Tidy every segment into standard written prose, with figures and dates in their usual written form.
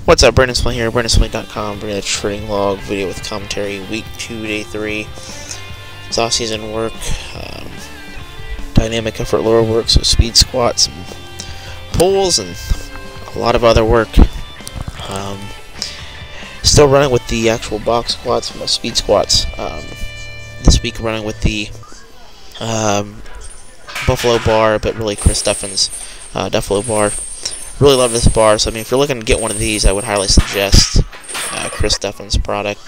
What's up, Brandon Smitley here, BrandonSmitley.com, bringing a trading log video with commentary, week 2, day 3. It's off-season work, dynamic effort lower work, so speed squats, and pulls, and a lot of other work. Still running with the actual box squats, my speed squats. This week running with the Buffalo bar, but really Chris Duffin's Buffalo bar. Really love this bar, so I mean, if you're looking to get one of these, I would highly suggest Chris Duffin's product.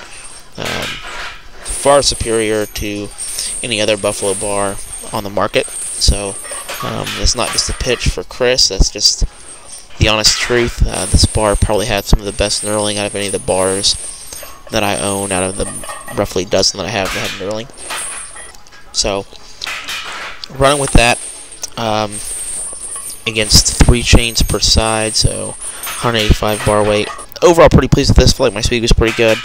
Far superior to any other Buffalo bar on the market. So it's not just a pitch for Chris, that's just the honest truth. This bar probably had some of the best knurling out of any of the bars that I own, out of the roughly dozen that I have that have knurling. So running with that. Against 3 chains per side, so 185 bar weight. Overall, pretty pleased with this. Feel like my speed was pretty good.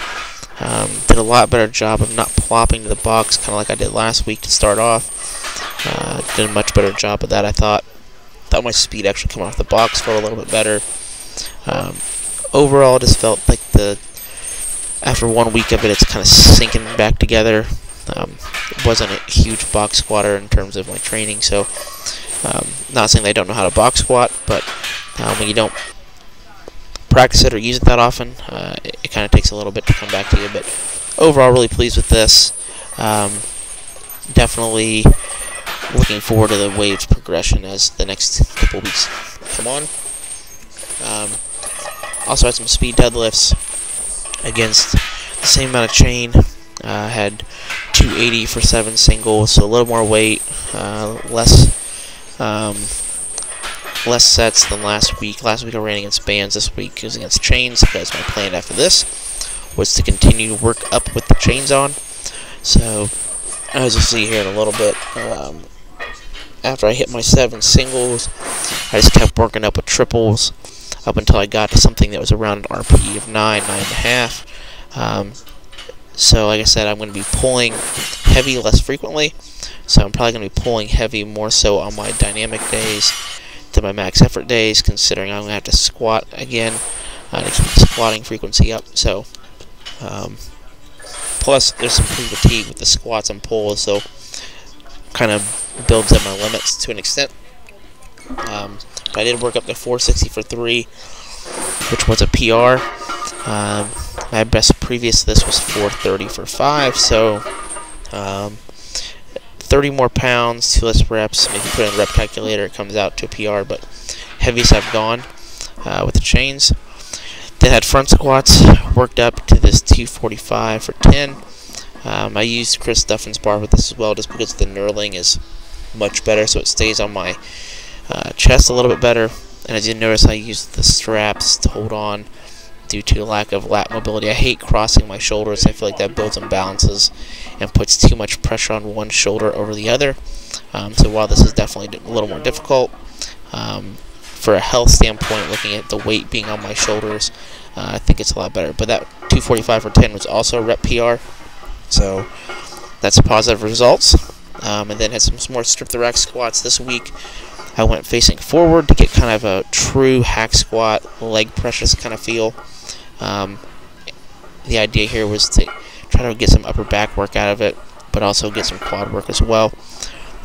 Did a lot better job of not plopping to the box, kind of like I did last week to start off. Did a much better job of that, I thought. Thought my speed actually coming off the box felt a little bit better. Overall, just felt like after 1 week of it, it's kind of sinking back together. It wasn't a huge box squatter in terms of my training, so not saying that I don't know how to box squat, but when you don't practice it or use it that often, it kind of takes a little bit to come back to you. But overall, really pleased with this. Definitely looking forward to the waves progression as the next couple weeks come on. Also had some speed deadlifts against the same amount of chain. Had 280 for 7 singles, so a little more weight, less sets than last week. Last week I ran against bands. This week was against chains, because my plan after this was to continue to work up with the chains on. So as you'll see here in a little bit, after I hit my 7 singles, I just kept working up with triples up until I got to something that was around an RP of 9, 9.5. So like I said, I'm going to be pulling heavy less frequently. So I'm probably going to be pulling heavy more so on my dynamic days than my max effort days, considering I'm going to have to squat again to keep the squatting frequency up. So plus there's some pre-fatigue with the squats and pulls, so kind of builds up my limits to an extent. But I did work up to 460 for 3, which was a PR. My best previous to this was 430 for 5, so 30 more pounds, 2 less reps. If you put in the rep calculator, it comes out to a PR, but heaviest I've gone with the chains. Then had front squats, worked up to this 245 for 10. I used Chris Duffin's bar with this as well, just because the knurling is much better, so it stays on my chest a little bit better. And as you notice, I used the straps to hold on due to lack of lat mobility. I hate crossing my shoulders. I feel like that builds imbalances and puts too much pressure on one shoulder over the other. So while this is definitely a little more difficult, for a health standpoint, looking at the weight being on my shoulders, I think it's a lot better. But that 245 for 10 was also a rep PR, so that's positive results. And then had some more strip the rack squats this week. I went facing forward to get kind of a true hack squat, leg pressures kind of feel. The idea here was to try to get some upper back work out of it, but also get some quad work as well,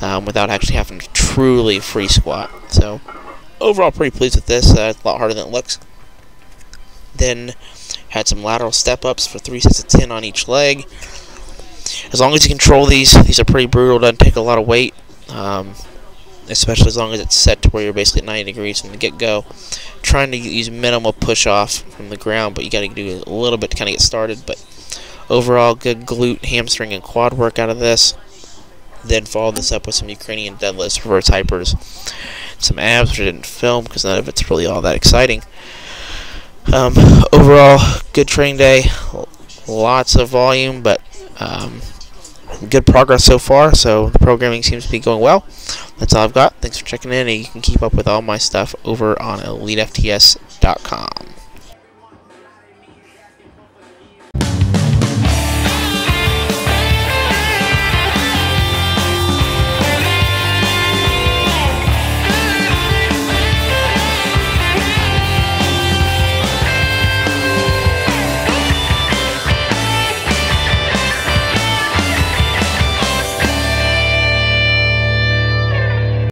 without actually having to truly free squat. So overall, pretty pleased with this. It's a lot harder than it looks. Then had some lateral step ups for 3 sets of 10 on each leg. As long as you control these are pretty brutal. Doesn't take a lot of weight. Especially as long as it's set to where you're basically at 90 degrees from the get-go. Trying to use minimal push-off from the ground, but you got to do a little bit to kind of get started. But overall, good glute, hamstring, and quad work out of this. Then follow this up with some Ukrainian deadlifts, reverse hypers, some abs, which I didn't film because none of it's really all that exciting. Overall, good training day. Lots of volume, but good progress so far, so the programming seems to be going well. That's all I've got. Thanks for checking in, and you can keep up with all my stuff over on Elitefts.com.